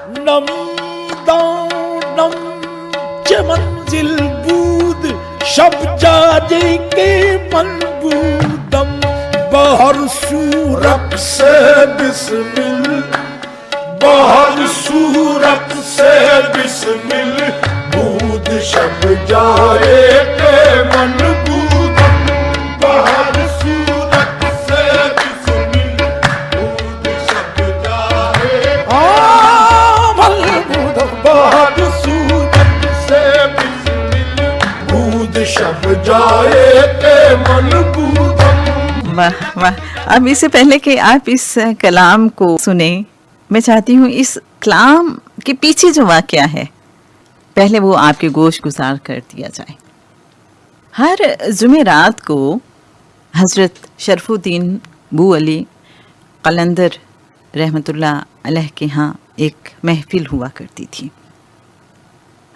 نم دانم چه منزل بود شب جاجی کے من بودم بہر صورت سے بسمل بہر صورت سے بسمل بود شب جائے کے من بودم بہر صورت سے بسمل بود شب جائے من بودم بہر صورت سے بسمل بود شب جائے کے من بودم. واہ واہ. اب اس سے پہلے کہ آپ اس کلام کو سنیں، میں چاہتی ہوں اس کلام کے پیچھے جو واقعہ ہے پہلے وہ آپ کے گوش گزار کر دیا جائے. ہر جمعرات کو حضرت شرف الدین بو علی قلندر رحمۃ اللہ علیہ کے ہاں ایک محفل ہوا کرتی تھی.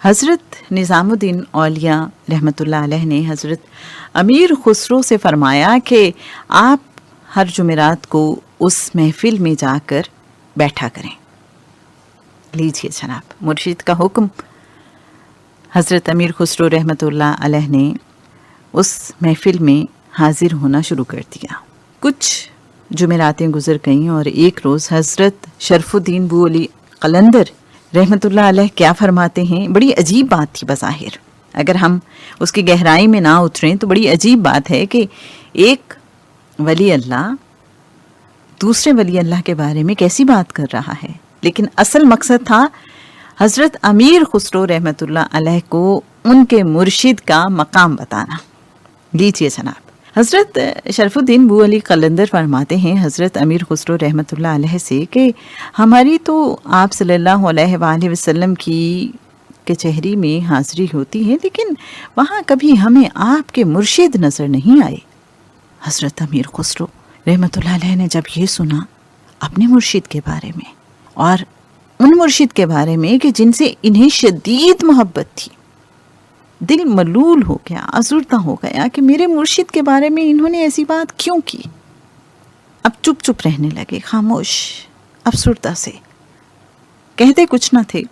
حضرت نظام الدین اولیاء رحمۃ اللہ علیہ نے حضرت امیر خسرو سے فرمایا کہ آپ ہر جمعرات کو اس محفل میں جا کر بیٹھا کریں. لیجیے جناب، مرشد کا حکم. حضرت امیر خسرو رحمۃ اللہ علیہ نے اس محفل میں حاضر ہونا شروع کر دیا. کچھ جمعراتیں گزر گئیں اور ایک روز حضرت شرف الدین بو علی قلندر رحمۃ اللہ علیہ کیا فرماتے ہیں. بڑی عجیب بات تھی بظاہر، اگر ہم اس کی گہرائی میں نہ اتریں تو بڑی عجیب بات ہے کہ ایک ولی اللہ دوسرے ولی اللہ کے بارے میں کیسی بات کر رہا ہے. لیکن اصل مقصد تھا حضرت امیر خسرو رحمۃ اللہ علیہ کو ان کے مرشد کا مقام بتانا. لیجیے جناب، حضرت شرف الدین بو علی قلندر فرماتے ہیں حضرت امیر خسرو رحمۃ اللہ علیہ سے کہ ہماری تو آپ صلی اللہ علیہ وآلہ وسلم کی کچہری میں حاضری ہوتی ہے، لیکن وہاں کبھی ہمیں آپ کے مرشد نظر نہیں آئے. حضرت امیر خسرو رحمۃ اللہ علیہ نے جب یہ سنا اپنے مرشد کے بارے میں اور ان مرشد کے بارے میں کہ جن سے انہیں شدید محبت تھی، دل ملول ہو گیا، آزردہ ہو گیا کہ میرے مرشد کے بارے میں انہوں نے ایسی بات کیوں کی. اب چپ چپ رہنے لگے، خاموش افسردہ سے، کہتے کچھ نہ تھے.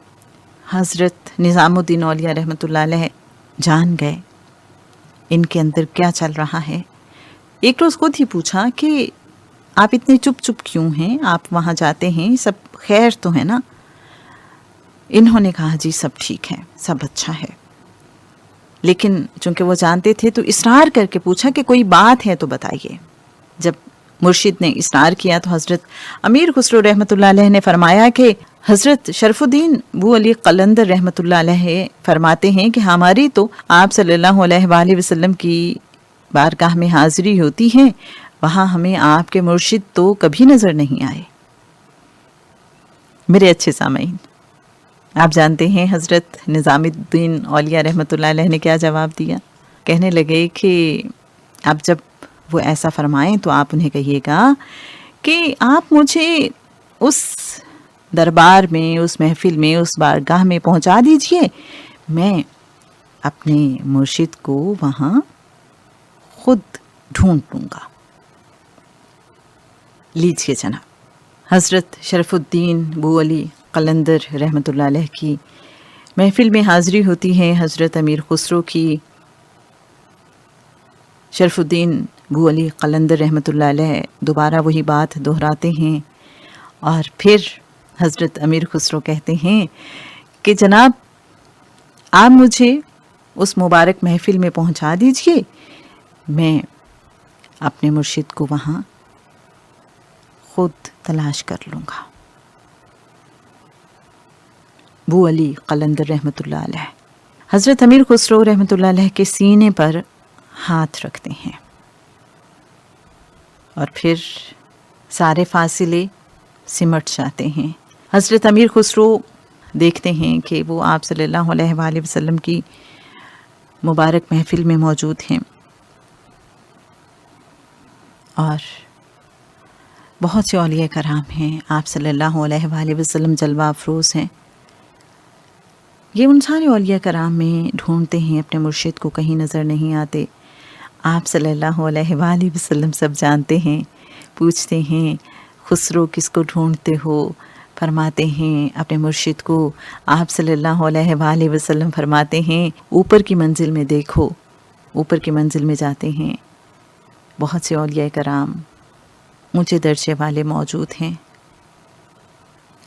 حضرت نظام الدین اولیاء رحمۃ اللہ علیہ جان گئے ان کے اندر کیا چل رہا ہے. ایک روز خود ہی پوچھا کہ آپ اتنے چپ چپ کیوں ہیں، آپ وہاں جاتے ہیں، سب خیر تو ہے نا؟ انہوں نے کہا جی سب ٹھیک ہے، سب اچھا ہے. لیکن چونکہ وہ جانتے تھے تو اصرار کر کے پوچھا کہ کوئی بات ہے تو بتائیے. جب مرشد نے اصرار کیا تو حضرت امیر خسرو رحمۃ اللہ علیہ نے فرمایا کہ حضرت شرف الدین بو علی قلندر رحمۃ اللہ علیہ فرماتے ہیں کہ ہماری تو آپ صلی اللہ علیہ وآلہ وسلم کی بارگاہ میں حاضری ہوتی ہے، وہاں ہمیں آپ کے مرشد تو کبھی نظر نہیں آئے. میرے اچھے سامعین، آپ جانتے ہیں حضرت نظام الدین اولیاء رحمۃ اللہ علیہ نے کیا جواب دیا؟ کہنے لگے کہ اب جب وہ ایسا فرمائیں تو آپ انہیں کہیے گا کہ آپ مجھے اس دربار میں، اس محفل میں، اس بارگاہ میں پہنچا دیجئے، میں اپنے مرشد کو وہاں خود ڈھونڈ لوں گا. لیجیے جناب، حضرت شرف الدین بو علی قلندر رحمۃ اللہ علیہ کی محفل میں حاضری ہوتی ہے. حضرت امیر خسرو کی شرف الدین بو علی قلندر رحمۃ اللہ علیہ دوبارہ وہی بات دہراتے ہیں اور پھر حضرت امیر خسرو کہتے ہیں کہ جناب آپ مجھے اس مبارک محفل میں پہنچا دیجئے، میں اپنے مرشد کو وہاں خود تلاش کر لوں گا. بو علی قلندر رحمۃ اللہ علیہ حضرت امیر خسرو رحمۃ اللہ علیہ کے سینے پر ہاتھ رکھتے ہیں اور پھر سارے فاصلے سمٹ جاتے ہیں. حضرت امیر خسرو دیکھتے ہیں کہ وہ آپ صلی اللہ علیہ وآلہ وسلم کی مبارک محفل میں موجود ہیں اور بہت سے اولیاء کرام ہیں، آپ صلی اللہ علیہ وآلہ وسلم جلوہ افروز ہیں. یہ ان سارے اولیاء کرام میں ڈھونڈتے ہیں اپنے مرشد کو، کہیں نظر نہیں آتے. آپ صلی اللہ علیہ وآلہ وسلم سب جانتے ہیں، پوچھتے ہیں خسرو کس کو ڈھونڈتے ہو؟ فرماتے ہیں اپنے مرشد کو، آپ صلی اللہ علیہ وآلہ وسلم فرماتے ہیں اوپر کی منزل میں دیکھو، اوپر کی منزل میں جاتے ہیں، بہت سے اولیاء کرام اونچے درجے والے موجود ہیں،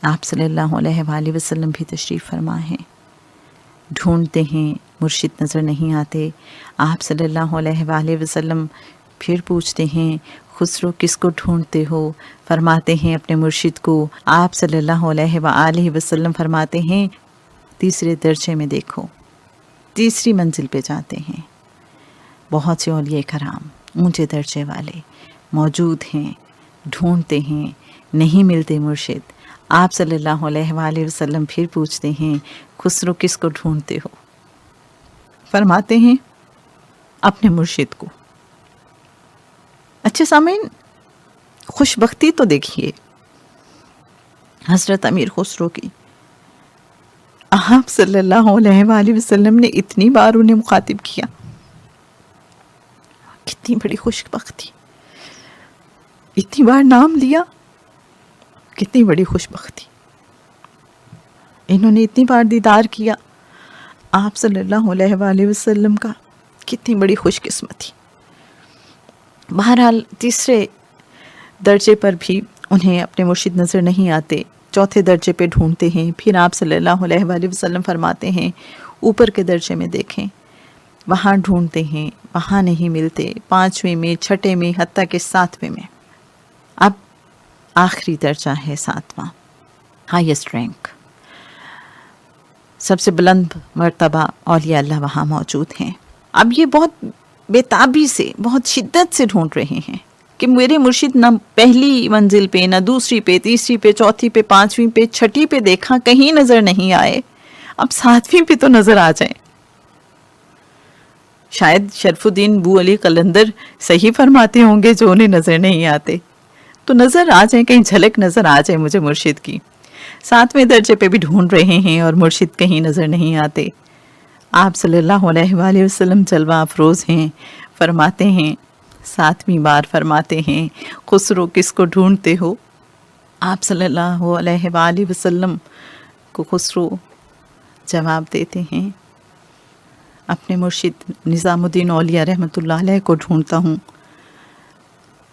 آپ صلی اللہ علیہ وآلہ وسلم بھی تشریف فرما ہیں، ڈھونڈتے ہیں مرشد نظر نہیں آتے، آپ صلی اللہ علیہ وآلہ وسلم پھر پوچھتے ہیں خسرو کس کو ڈھونڈتے ہو؟ فرماتے ہیں اپنے مرشد کو، آپ صلی اللہ علیہ وآلہ وسلم فرماتے ہیں تیسرے درجے میں دیکھو، تیسری منزل پہ جاتے ہیں، بہت سے اولیاء کرام اونچے درجے والے موجود ہیں، ڈھونڈتے ہیں، نہیں ملتے مرشد، آپ صلی اللہ علیہ وآلہ وسلم پھر پوچھتے ہیں خسرو کس کو ڈھونڈتے ہو؟ فرماتے ہیں اپنے مرشد کو۔ اچھے سامعین، خوش بختی تو دیکھیے حضرت امیر خسرو کی، آپ صلی اللہ علیہ وآلہ وسلم نے اتنی بار انہیں مخاطب کیا، کتنی بڑی خوش بختی، اتنی بار نام لیا، کتنی بڑی خوش بختی، انہوں نے اتنی بار دیدار کیا آپ صلی اللہ علیہ وآلہ وسلم کا، کتنی بڑی خوش قسمتی۔ بہرحال تیسرے درجے پر بھی انہیں اپنے مرشد نظر نہیں آتے، چوتھے درجے پہ ڈھونڈتے ہیں، پھر آپ صلی اللہ علیہ وآلہ وسلم فرماتے ہیں اوپر کے درجے میں دیکھیں، وہاں ڈھونڈتے ہیں، وہاں نہیں ملتے، پانچویں میں، چھٹے میں، حتیٰ کہ ساتویں میں، اب آخری درجہ ہے ساتواں، ہائیسٹ رینک، سب سے بلند مرتبہ اولیاء اللہ وہاں موجود ہیں۔ اب یہ بہت بےتابی سے، بہت شدت سے ڈھونڈ رہے ہیں کہ میرے مرشد نہ پہلی منزل پہ، نہ دوسری پہ، تیسری پہ، چوتھی پہ، پانچویں پہ، چھٹی پہ دیکھا، کہیں نظر نہیں آئے، اب ساتویں پہ تو نظر آ جائیں۔ شاید شرف الدین بو علی قلندر صحیح فرماتے ہوں گے جو انہیں نظر نہیں آتے، تو نظر آ جائیں، کہیں جھلک نظر آ جائے مجھے مرشد کی۔ ساتویں درجے پہ بھی ڈھونڈ رہے ہیں اور مرشد کہیں نظر نہیں آتے، آپ صلی اللہ علیہ وآلہ وسلم جلوہ افروز ہیں، فرماتے ہیں ساتویں بار فرماتے ہیں خسرو کس کو ڈھونڈتے ہو؟ آپ صلی اللہ علیہ وآلہ وسلم کو خسرو جواب دیتے ہیں اپنے مرشد نظام الدین اولیاء رحمۃ اللہ علیہ کو ڈھونڈتا ہوں۔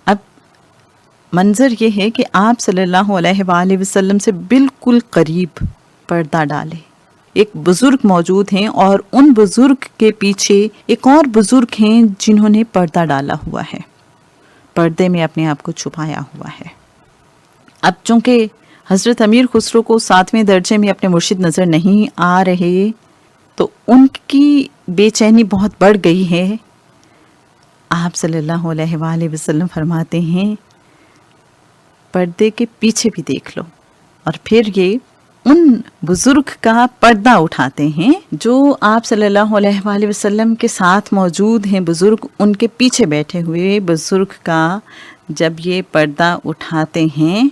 اب منظر یہ ہے کہ آپ صلی اللہ علیہ وآلہ وسلم سے بالکل قریب پردہ ڈالے ایک بزرگ موجود ہیں، اور ان بزرگ کے پیچھے ایک اور بزرگ ہیں جنہوں نے پردہ ڈالا ہوا ہے، پردے میں اپنے آپ کو چھپایا ہوا ہے۔ اب چونکہ حضرت امیر خسرو کو ساتویں درجے میں اپنے مرشد نظر نہیں آ رہے تو ان کی بے چینی بہت بڑھ گئی ہے۔ آپ صلی اللہ علیہ وآلہ وسلم فرماتے ہیں پردے کے پیچھے بھی دیکھ لو، اور پھر یہ ان بزرگ کا پردہ اٹھاتے ہیں جو آپ صلی اللہ علیہ وآلہ وسلم کے ساتھ موجود ہیں، بزرگ ان کے پیچھے بیٹھے ہوئے بزرگ کا جب یہ پردہ اٹھاتے ہیں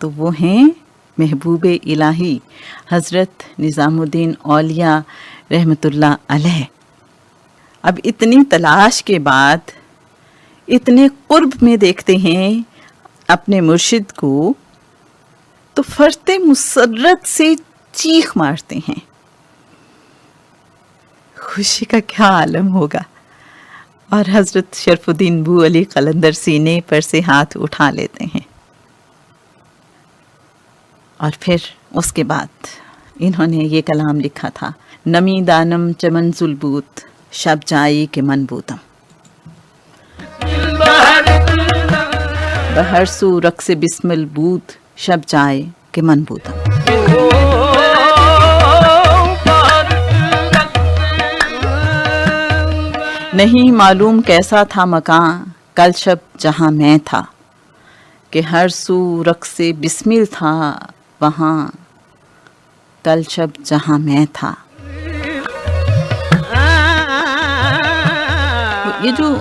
تو وہ ہیں محبوب الہی حضرت نظام الدین اولیاء رحمۃ اللہ علیہ۔ اب اتنی تلاش کے بعد اتنے قرب میں دیکھتے ہیں اپنے مرشد کو تو فرط مسرت سے چیخ مارتے ہیں، خوشی کا کیا عالم ہوگا، اور حضرت شرف الدین بو علی قلندر سینے پر سے ہاتھ اٹھا لیتے ہیں، اور پھر اس کے بعد انہوں نے یہ کلام لکھا تھا، نمی دانم چمن زلبوت شب جائی کے من بودم، بہر سو رقص بسم البود شب جائے کہ من بودم۔ نہیں معلوم کیسا تھا مکان کل شب جہاں میں تھا، کہ ہر سو رقص بسمل تھا وہاں کل شب جہاں میں تھا۔ یہ جو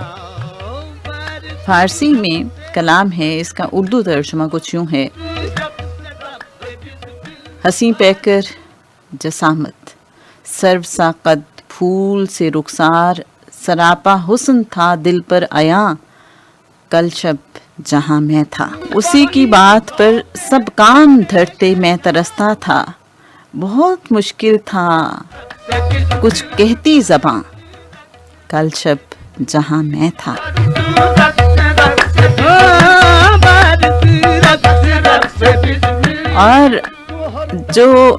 فارسی میں کلام ہے اس کا اردو ترجمہ کچھ یوں ہے، حسین پیکر جسامت سرو سا قد پھول سے رخسار، سراپا حسن تھا دل پر عیاں کل شب جہاں میں تھا. اسی کی بات پر سب کان دھرتے میں ترستا تھا. بہت مشکل تھا کچھ کہتی زباں، کل شب جہاں میں تھا. اور جو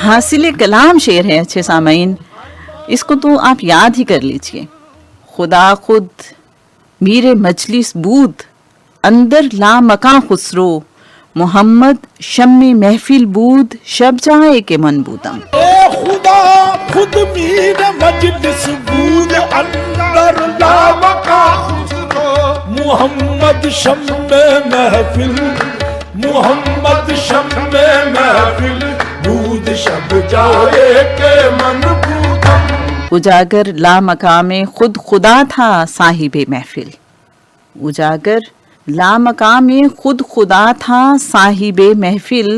حاصل کلام شعر ہے اچھے سامعین، اس کو تو آپ یاد ہی کر لیجئے. خدا خود میر مجلس بود، اندر لامکاں خسرو، محمد شم محفل بود، شب جائے کے من بودم. اے خدا خود میر مجلس بود، اندر لامکاں خسرو، محمد شم محفل، محمد شم محفل بود، شب جائے کے من بودم. اجاگر لامقام خود خدا تھا صاحب محفل. اجاگر لامقام خود خدا تھا صاحب محفل،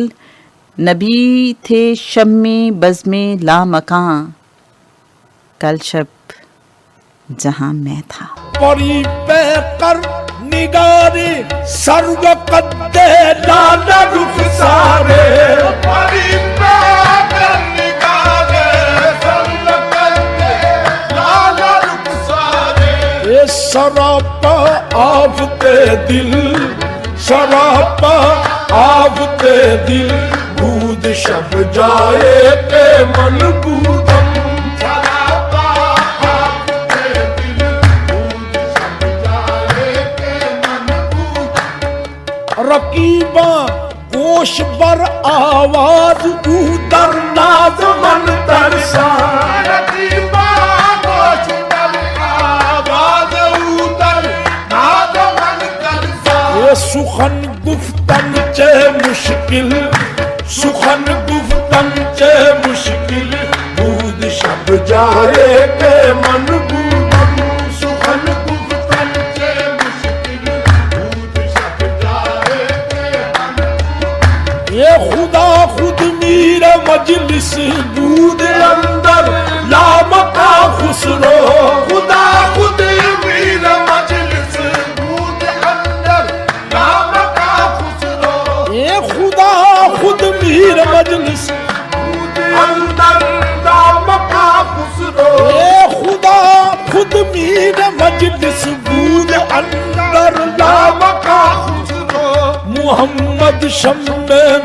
نبی تھے شم بزم لامکاں، کل شب جہاں میں تھا. پری پہ کر نگارے سرو قد لال رخسارے، پری پہ کر نگارے سرو قد لال رخسارے، اے سراپا آفتے دل، سراپا آفتے دل بود، شب جائے کے من بودم. رقیباں گوش بر آواز او در ناز من ترسا، رقیباں گوش بر آواز او در ناز من ترسا. یہ سخن گفتن چے مشکل، سخن گفتن چے مشکل بود، شب جائے کے من بودم. سخن گفتن چے مشکل بود، شب جائے کے من بودم. یہ خدا خود میر مجلس بود، اندر لامکاں خسرو، خدا خود میر مجلس بود، اندر لامکاں خسرو. یہ خدا خود میر مجلس بود، اندر لامکاں خسرو. یہ خدا خود میر مجلس بود، اندر لامکاں خسرو. محمد شم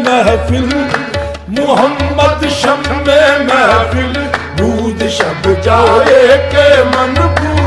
محفل، محمد شم محفل بود، شب جائے کے من بود.